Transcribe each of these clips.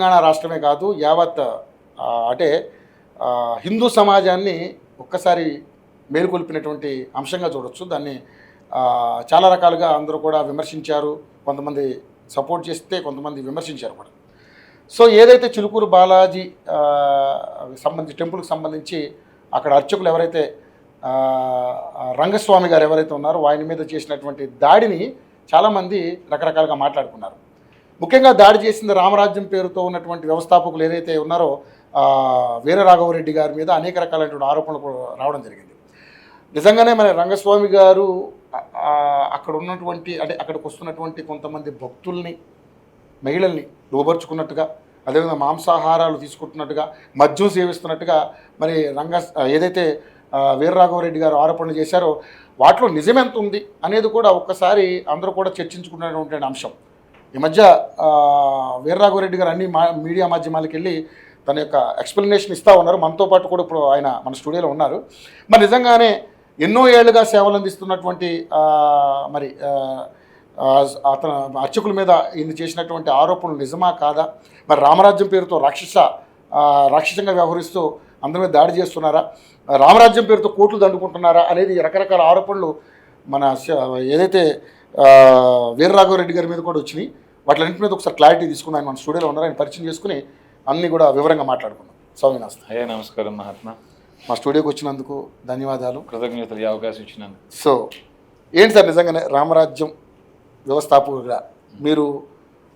తెలంగాణ రాష్ట్రమే కాదు యావత్ అంటే హిందూ సమాజాన్ని ఒక్కసారి మేలుకొల్పినటువంటి అంశంగా చూడొచ్చు. దాన్ని చాలా రకాలుగా అందరూ కూడా విమర్శించారు. కొంతమంది సపోర్ట్ చేస్తే కొంతమంది విమర్శించారు కూడా. సో ఏదైతే చిలుకూరు బాలాజీ సంబంధించి టెంపుల్కి సంబంధించి అక్కడ అర్చకులు ఎవరైతే రంగస్వామి గారు ఎవరైతే ఉన్నారో ఆయన మీద చేసినటువంటి దాడిని చాలామంది రకరకాలుగా మాట్లాడుకున్నారు. ముఖ్యంగా దాడి చేసింది రామరాజ్యం పేరుతో ఉన్నటువంటి వ్యవస్థాపకులు ఏదైతే ఉన్నారో వీరరాఘవరెడ్డి గారి మీద అనేక రకాలైనటువంటి ఆరోపణలు రావడం జరిగింది. నిజంగానే మన రంగస్వామి గారు అక్కడ ఉన్నటువంటి అంటే అక్కడికి వస్తున్నటువంటి కొంతమంది భక్తుల్ని మహిళల్ని లోబర్చుకున్నట్టుగా, అదేవిధంగా మాంసాహారాలు తీసుకుంటున్నట్టుగా, మద్యం సేవిస్తున్నట్టుగా మరి ఏదైతే వీరరాఘవరెడ్డి గారు ఆరోపణలు చేశారో వాటిలో నిజమెంత ఉంది అనేది కూడా ఒక్కసారి అందరూ కూడా చర్చించుకున్నటువంటి అంశం. ఈ మధ్య వీరరాఘవరెడ్డి గారు అన్ని మీడియా మాధ్యమాలకు వెళ్ళి తన యొక్క ఎక్స్ప్లెనేషన్ ఇస్తూ ఉన్నారు. మనతో పాటు కూడా ఇప్పుడు ఆయన మన స్టూడియోలో ఉన్నారు. మరి నిజంగానే ఎన్నో ఏళ్లుగా సేవలు అందిస్తున్నటువంటి మరి అతను అర్చకుల మీద ఈయన చేసినటువంటి ఆరోపణలు నిజమా కాదా, మరి రామరాజ్యం పేరుతో రాక్షసంగా వ్యవహరిస్తూ అందరి మీద దాడి చేస్తున్నారా, రామరాజ్యం పేరుతో కోట్లు దండుకుంటున్నారా అనేది రకరకాల ఆరోపణలు మన ఏదైతే వీరరాఘవరెడ్డి గారి మీద కూడా వచ్చినాయి. వాటిలన్నింటి మీద ఒకసారి క్లారిటీ తీసుకుని ఆయన మన స్టూడియోలో ఉన్నారు. ఆయన పరిచయం చేసుకుని అన్నీ కూడా వివరంగా మాట్లాడుకున్నాం. స్వామినాథ్ అయ్యా నమస్కారం మహాత్మా. మా స్టూడియోకి వచ్చినందుకు ధన్యవాదాలు, కృతజ్ఞతలు. ఈ అవకాశం ఇచ్చినందుకు. సో ఏంటి సార్ నిజంగానే రామరాజ్యం వ్యవస్థాపకులుగా మీరు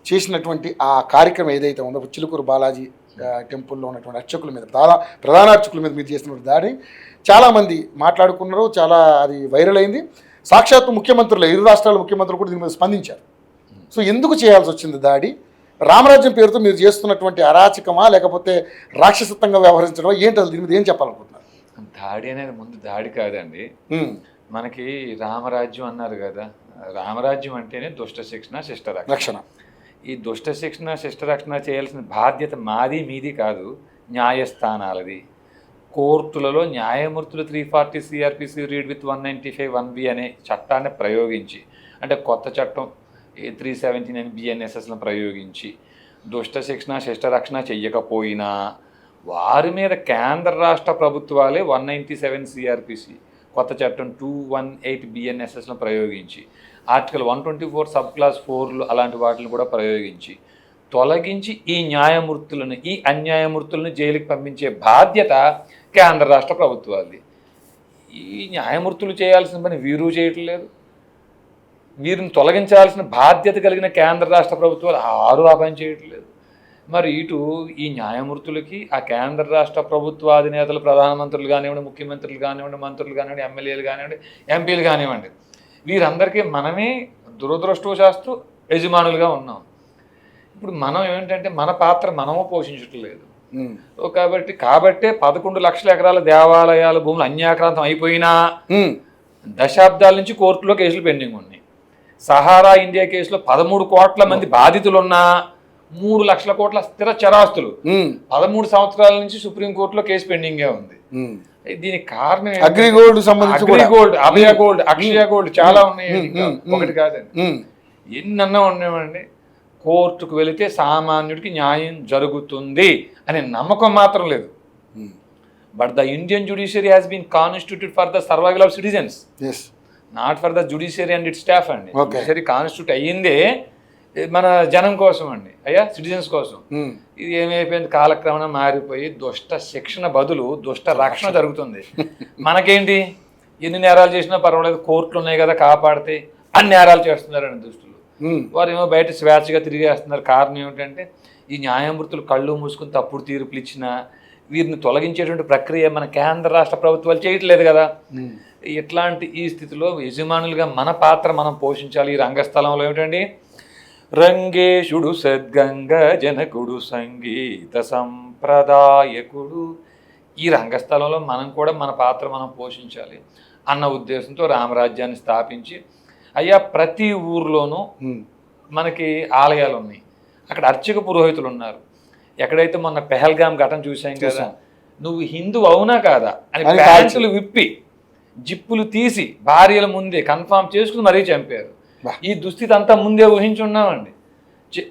చేసినటువంటి ఆ కార్యక్రమం ఏదైతే ఉందో చిలుకూరు బాలాజీ టెంపుల్లో ఉన్నటువంటి అర్చకుల మీద ప్రధాన అర్చకుల మీద మీరు చేసినటువంటి దాడి చాలామంది మాట్లాడుకున్నారు. చాలా అది వైరల్ అయింది. సాక్షాత్తు ముఖ్యమంత్రులు, ఇరు రాష్ట్రాల ముఖ్యమంత్రులు కూడా దీని మీద స్పందించారు. సో ఎందుకు చేయాల్సి వచ్చింది దాడి? రామరాజ్యం పేరుతో మీరు చేస్తున్నటువంటి అరాచకమా లేకపోతే రాక్షసత్వంగా వ్యవహరించడం ఏంటి? దీని మీద ఏం చెప్పాలనుకుంటున్నారు? దాడి అనేది ముందు దాడి కాదండి. మనకి రామరాజ్యం అన్నారు కదా, రామరాజ్యం అంటేనే దుష్ట శిక్షణ శిష్ట రక్షణ. ఈ దుష్ట శిక్షణ శిష్ట రక్షణ చేయాల్సిన బాధ్యత మాది మీది కాదు, న్యాయస్థానాలది. కోర్టులలో న్యాయమూర్తులు 340 CRPC రీడ్ విత్ 195 1B అనే చట్టాన్ని ప్రయోగించి, అంటే కొత్త చట్టం 379 BNSSలను ప్రయోగించి దుష్ట శిక్షణ శిష్ట రక్షణ చెయ్యకపోయినా వారి మీద కేంద్ర రాష్ట్ర ప్రభుత్వాలే 197 CRPC కొత్త చట్టం 218 BNSSలను ప్రయోగించి ఆర్టికల్ 124 సబ్ క్లాస్ 4లు అలాంటి వాటిని కూడా ప్రయోగించి తొలగించి ఈ న్యాయమూర్తులను ఈ అన్యాయమూర్తులను జైలుకి పంపించే బాధ్యత కేంద్ర రాష్ట్ర ప్రభుత్వాలది. ఈ న్యాయమూర్తులు చేయాల్సిన పని వీరు చేయట్లేదు. వీరిని తొలగించాల్సిన బాధ్యత కలిగిన కేంద్ర రాష్ట్ర ప్రభుత్వాలు ఆ పని చేయట్లేదు. మరి ఇటు ఈ న్యాయమూర్తులకి ఆ కేంద్ర రాష్ట్ర ప్రభుత్వ అధినేతలు, ప్రధానమంత్రులు కానివ్వండి, ముఖ్యమంత్రులు కానివ్వండి, మంత్రులు కానివ్వండి, ఎమ్మెల్యేలు కానివ్వండి, ఎంపీలు కానివ్వండి, వీరందరికీ మనమే దురదృష్టవశాస్తు యజమానులుగా ఉన్నాం. ఇప్పుడు మనం ఏంటంటే మన పాత్ర మనము పోషించట్లేదు. కాబట్టే 11 లక్షల ఎకరాల దేవాలయాల భూములు అన్యాక్రాంతం అయిపోయినా దశాబ్దాల నుంచి కోర్టులో కేసులు పెండింగ్ ఉన్నాయి. సహారా ఇండియా కేసులో 13 కోట్ల మంది బాధితులున్నా 3 లక్షల కోట్ల స్థిర చరాస్తులు 13 సంవత్సరాల నుంచి సుప్రీంకోర్టులో కేసు పెండింగే ఉంది. దీనికి కారణం అగ్రిగోల్డ్, అభయ గోల్డ్, అక్షయ గోల్డ్ చాలా ఉన్నాయి. ఒకటి కాదండి, ఎన్నన్నా ఉన్నాయండి. కోర్టుకు వెళితే సామాన్యుడికి న్యాయం జరుగుతుంది అనే నమ్మకం మాత్రం లేదు. But the Indian judiciary has been constituted for the survival of citizens, not for the judiciary and it staff అండి. జ్యుడిషియరీ కాన్స్టిట్యూట్ అయ్యిందే మన జనం కోసం అండి, సిటిజన్స్ కోసం. ఇది ఏమైపోయింది, కాలక్రమేణా మారిపోయి దుష్ట శిక్షణ బదులు దుష్ట రక్షణ జరుగుతుంది. మనకేంటి, ఎన్ని నేరాలు చేసినా పర్వాలేదు, కోర్టులు ఉన్నాయి కదా కాపాడితే, అన్ని నేరాలు చేస్తున్నారండి దుస్తులు. వారు ఏమో బయట స్వేచ్ఛగా తిరిగేస్తున్నారు. కారణం ఏమిటంటే ఈ న్యాయమూర్తులు కళ్ళు మూసుకుని తప్పుడు తీర్పులు ఇచ్చినా వీరిని తొలగించేటువంటి ప్రక్రియ మన కేంద్ర రాష్ట్ర ప్రభుత్వాలు చేయట్లేదు కదా. ఇట్లాంటి ఈ స్థితిలో యజమానులుగా మన పాత్ర మనం పోషించాలి. ఈ రంగస్థలంలో ఏమిటండి, రంగేశుడు సద్గంగ జనకుడు సంగీత సంప్రదాయకుడు. ఈ రంగస్థలంలో మనం కూడా మన పాత్ర మనం పోషించాలి అన్న ఉద్దేశంతో రామరాజ్యాన్ని స్థాపించి, అయ్యా ప్రతి ఊర్లోనూ మనకి ఆలయాలు ఉన్నాయి, అక్కడ అర్చక పురోహితులు ఉన్నారు. ఎక్కడైతే మొన్న పెహల్గామ్ ఘటన చూసాం కదా, నువ్వు హిందూ అవునా కాదా అని ప్యాంటులు విప్పి జిప్పులు తీసి భార్యల ముందే కన్ఫామ్ చేసుకుని మరీ చంపారు. ఈ దుస్థితి అంతా ముందే ఊహించున్నామండి.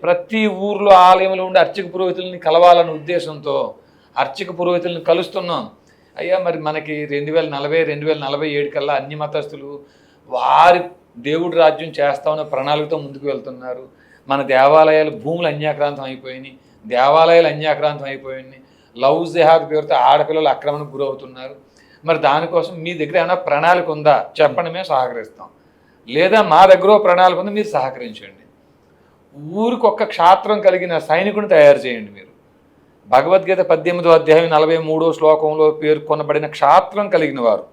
ప్రతి ఊర్లో ఆలయంలో ఉండే అర్చక పురోహితుల్ని కలవాలనే ఉద్దేశంతో అర్చక పురోహితుల్ని కలుస్తున్నాం. అయ్యా మరి మనకి 2040, 2047 కల్లా అన్ని మతస్థులు వారి దేవుడి రాజ్యం చేస్తామన్న ప్రణాళికతో ముందుకు వెళ్తున్నారు. మన దేవాలయాలు భూములు అన్యాక్రాంతం అయిపోయినాయి, దేవాలయాలు అన్యాక్రాంతం అయిపోయినాయి, లవ్ జిహాద్ పేరుతో ఆడపిల్లలు ఆక్రమణకు గురవుతున్నారు. మరి దానికోసం మీ దగ్గర ఏమైనా ప్రణాళిక ఉందా చెప్పండి, మేము సహకరిస్తాం. లేదా మా దగ్గర ప్రణాళిక ఉంది, మీరు సహకరించండి. ఊరికి ఒక్క క్షాత్రం కలిగిన సైనికుని తయారు చేయండి. మీరు భగవద్గీత 18వ అధ్యాయం 43వ శ్లోకంలో పేర్కొనబడిన క్షాత్రం కలిగిన వారు,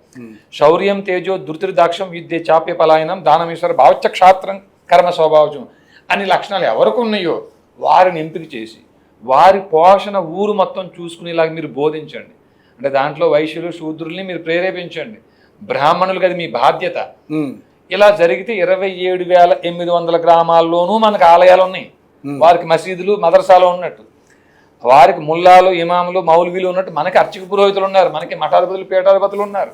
శౌర్యం తేజో ధృతిర్దాక్షం యుద్ధే చాప్య పలాయనం దానమేశ్వర భావచ్చ క్షాత్రం కర్మ స్వభావం అన్ని లక్షణాలు ఎవరికి ఉన్నాయో వారిని ఎంపిక చేసి వారి పోషణ ఊరు మొత్తం చూసుకునేలాగా మీరు బోధించండి. అంటే దాంట్లో వైశ్యులు శూద్రుల్ని మీరు ప్రేరేపించండి, బ్రాహ్మణులకి అది మీ బాధ్యత. ఇలా జరిగితే 27,800 గ్రామాల్లోనూ మనకు ఆలయాలు ఉన్నాయి. వారికి మసీదులు మదర్సాలు ఉన్నట్టు, వారికి ముల్లాలు ఇమాములు మౌల్వీలు ఉన్నట్టు మనకి అర్చక పురోహితులు ఉన్నారు, మనకి మఠాధిపతులు పీఠాధిపతులు ఉన్నారు.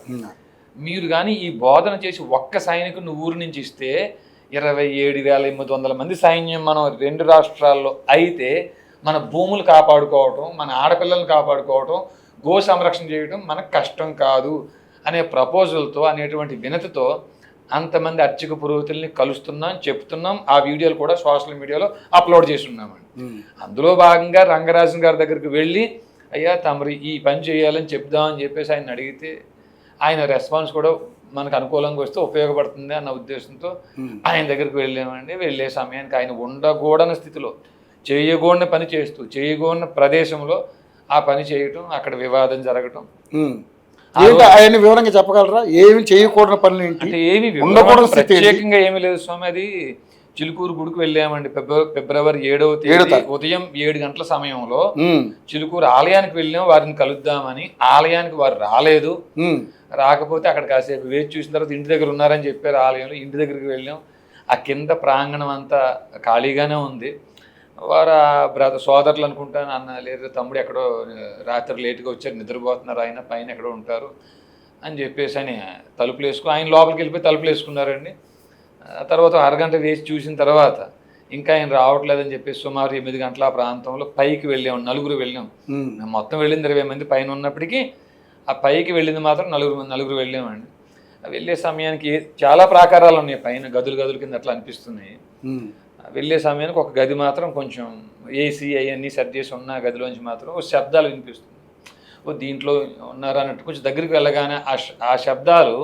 మీరు కానీ ఈ బోధన చేసి ఒక్క సైనికుని ఊరు నుంచి ఇస్తే 27,800 మంది సైన్యం మనం 2 రాష్ట్రాల్లో అయితే మన భూములు కాపాడుకోవటం, మన ఆడపిల్లలను కాపాడుకోవటం, గో సంరక్షణ చేయడం మనకు కష్టం కాదు అనే ప్రపోజల్తో అనేటువంటి వినతితో అంతమంది అర్చక పురోహితుల్ని కలుస్తున్నాం, చెప్తున్నాం. ఆ వీడియోలు కూడా సోషల్ మీడియాలో అప్లోడ్ చేసి ఉన్నామండి. అందులో భాగంగా రంగరాజన్ గారి దగ్గరికి వెళ్ళి అయ్యా తమరు ఈ పని చేయాలని చెప్దామని చెప్పేసి ఆయన అడిగితే ఆయన రెస్పాన్స్ కూడా మనకు అనుకూలంగా వస్తే ఉపయోగపడుతుంది అన్న ఉద్దేశంతో ఆయన దగ్గరికి వెళ్ళామండి. వెళ్ళే సమయానికి ఆయన ఉండకూడని స్థితిలో చేయకూడని పని చేస్తూ చేయకూడని ప్రదేశంలో ఆ పని చేయటం, అక్కడ వివాదం జరగటం. ఆయన వివరంగా చెప్పగలరా? ఏమి చేయకూడని పనులు అంటే ఏమి ప్రత్యేకంగా ఏమీ లేదు స్వామి. అది చిలుకూరు గుడికి వెళ్ళామండి. ఫిబ్రవరి 7వ తేదీ ఉదయం 7 గంటల సమయంలో చిలుకూరు ఆలయానికి వెళ్ళాం వారిని కలుద్దామని. ఆలయానికి వారు రాలేదు. రాకపోతే అక్కడ కాసేపు వేచి చూసిన తర్వాత ఇంటి దగ్గర ఉన్నారని చెప్పారు ఆలయంలో. ఇంటి దగ్గరికి వెళ్ళాం. ఆ కింద ప్రాంగణం అంతా ఖాళీగానే ఉంది. వారు సోదరులు అనుకుంటాను అన్న లేదు తమ్ముడు ఎక్కడో రాత్రి లేటుగా వచ్చారు, నిద్రపోతున్నారు, ఆయన పైన ఎక్కడో ఉంటారు అని చెప్పేసి అని తలుపులు వేసుకుని ఆయన లోపలికి వెళ్ళిపోయి తలుపులు వేసుకున్నారండి. తర్వాత అరగంట వేసి చూసిన తర్వాత ఇంకా ఆయన రావట్లేదని చెప్పేసి సుమారు 8 గంటల ఆ ప్రాంతంలో పైకి వెళ్ళాము. 4 వెళ్ళాం. మొత్తం వెళ్ళింది 20 మంది పైన ఉన్నప్పటికీ ఆ పైకి వెళ్ళింది మాత్రం 4 వెళ్ళామండి. వెళ్ళే సమయానికి చాలా ప్రాకారాలు ఉన్నాయి పైన, గదులు కింద అట్లా అనిపిస్తున్నాయి. వెళ్ళే సమయానికి ఒక గది మాత్రం కొంచెం ఏసీ అవన్నీ సెట్ చేసి ఉన్న గదిలోంచి మాత్రం శబ్దాలు వినిపిస్తుంది. దీంట్లో ఉన్నారు అన్నట్టు కొంచెం దగ్గరికి వెళ్ళగానే ఆ శబ్దాలు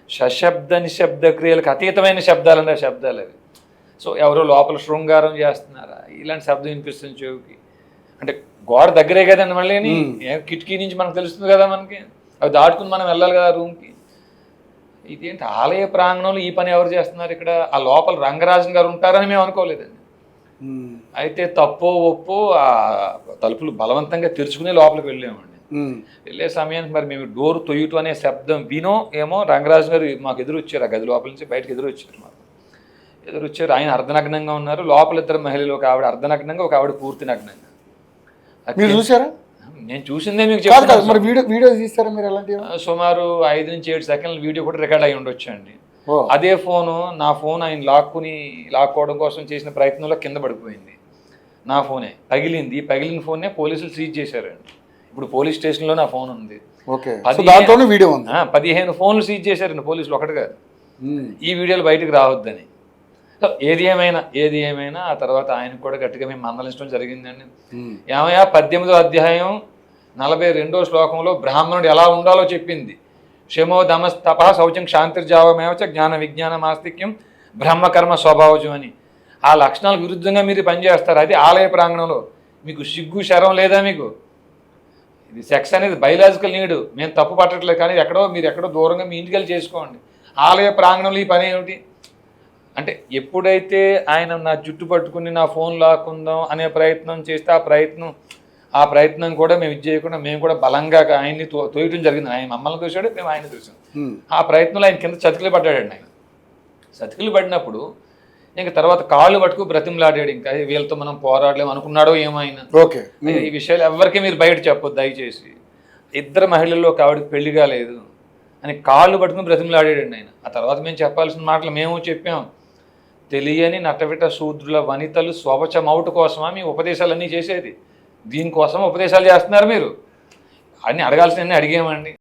సశబ్ద నిశ్శబ్ద క్రియలకు అతీతమైన శబ్దాలు అనే శబ్దాలు అవి. సో ఎవరో లోపల శృంగారం చేస్తున్నారా ఇలాంటి శబ్దం వినిపిస్తుంది చెవికి. అంటే గోడ దగ్గరే కదండి, మళ్ళీ కిటికీ నుంచి మనకు తెలుస్తుంది కదా, మనకి అవి దాటుకుని మనం వెళ్ళాలి కదా రూమ్కి. ఇదేంటి ఆలయ ప్రాంగణంలో ఈ పని ఎవరు చేస్తున్నారు ఇక్కడ? ఆ లోపల రంగరాజన్ గారు ఉంటారని మేము అనుకోలేదండి. అయితే తప్పో ఒప్పో ఆ తలుపులు బలవంతంగా తెరుచుకునే లోపలికి వెళ్ళామండి. వెళ్ళే సమయానికి మరి మేము డోర్ తొయ్యటం అనే శబ్దం వినో ఏమో రంగరాజన్ గారు మాకు ఎదురు వచ్చారు. ఆ గది లోపల నుంచి బయటకు ఎదురు వచ్చారు. మాకు ఎదురు వచ్చారు. ఆయన అర్ధనగ్నంగా ఉన్నారు. లోపల 2 మహిళలు, ఒక ఆవిడ అర్ధనగ్నంగా, ఒక ఆవిడ పూర్తి నగ్నంగా. చూసారా? నేను చూసిందే మీకు చెప్పాను. మరి వీడియో తీస్తారా మీరు? ఎలాంటి సుమారు 5 నుంచి 7 సెకండ్ల వీడియో కూడా రికార్డ్ అయ్యి ఉండొచ్చు అండి. అదే ఫోను, నా ఫోన్ ఆయన లాక్కోవడం కోసం చేసిన ప్రయత్నంలో కింద పడిపోయింది. నా ఫోనే పగిలింది. పగిలిన ఫోన్నే పోలీసులు సీజ్ చేశారండి. ఇప్పుడు పోలీస్ స్టేషన్లో నా ఫోన్ ఉంది. 15 ఫోన్లు సీజ్ చేశారండి పోలీసులు, ఒకటి కాదు. ఈ వీడియోలు బయటకు రావద్దని. సో ఏది ఏమైనా ఆ తర్వాత ఆయనకు కూడా గట్టిగా మేము మందలించడం జరిగిందండి. ఏమయ్యా 18వ అధ్యాయం 42వ శ్లోకంలో బ్రాహ్మణుడు ఎలా ఉండాలో చెప్పింది. క్షమో దమస్తప శౌచం శాంతిర్జావమేవచ జ్ఞాన విజ్ఞాన మాస్తిక్యం బ్రహ్మకర్మ స్వభావజం అని. ఆ లక్షణాలకు విరుద్ధంగా మీరు పనిచేస్తారు. అది ఆలయ ప్రాంగణంలో. మీకు సిగ్గు శరం లేదా? మీకు ఇది సెక్స్ అనేది బయలాజికల్ నీడ్. మేము తప్పు పట్టట్లేదు, కానీ మీరు ఎక్కడో దూరంగా మీ ఇంటికి వెళ్ళి చేసుకోండి. ఆలయ ప్రాంగణంలో ఈ పని ఏమిటి అంటే, ఎప్పుడైతే ఆయన నా జుట్టు పట్టుకుని నా ఫోన్ లాక్కుందాం అనే ప్రయత్నం చేస్తే ఆ ప్రయత్నం కూడా మేము ఇది చేయకుండా మేము కూడా బలంగా ఆయన్ని తోయటం జరిగింది. ఆయన మమ్మల్ని చూశాడు, మేము ఆయన చూసాం. ఆ ప్రయత్నంలో ఆయన కింద చతికిలు పడ్డాడండి. ఆయన చతికిలు పడినప్పుడు ఇంకా తర్వాత కాళ్ళు పట్టుకు బ్రతిమలాడాడు. ఇంకా వీళ్ళతో మనం పోరాడలేము అనుకున్నాడో ఏమో ఆయన. ఈ విషయాలు ఎవరికి మీరు బయట చెప్పొద్దు దయచేసి. 2 మహిళల్లో ఒక ఆవిడకి పెళ్లి కాలేదు అని కాళ్ళు పట్టుకుని బ్రతిమలాడాడండి ఆయన. ఆ తర్వాత మేము చెప్పాల్సిన మాటలు మేము చెప్పాం. తెలియని నటవిట శూద్రుల వనితలు స్వపచమౌట్ కోసమా మీ ఉపదేశాలన్నీ చేసేది? దీనికోసం ఉపదేశాలు చేస్తున్నారు మీరు? అన్నీ అడగాల్సినవన్నీ అడిగామండి.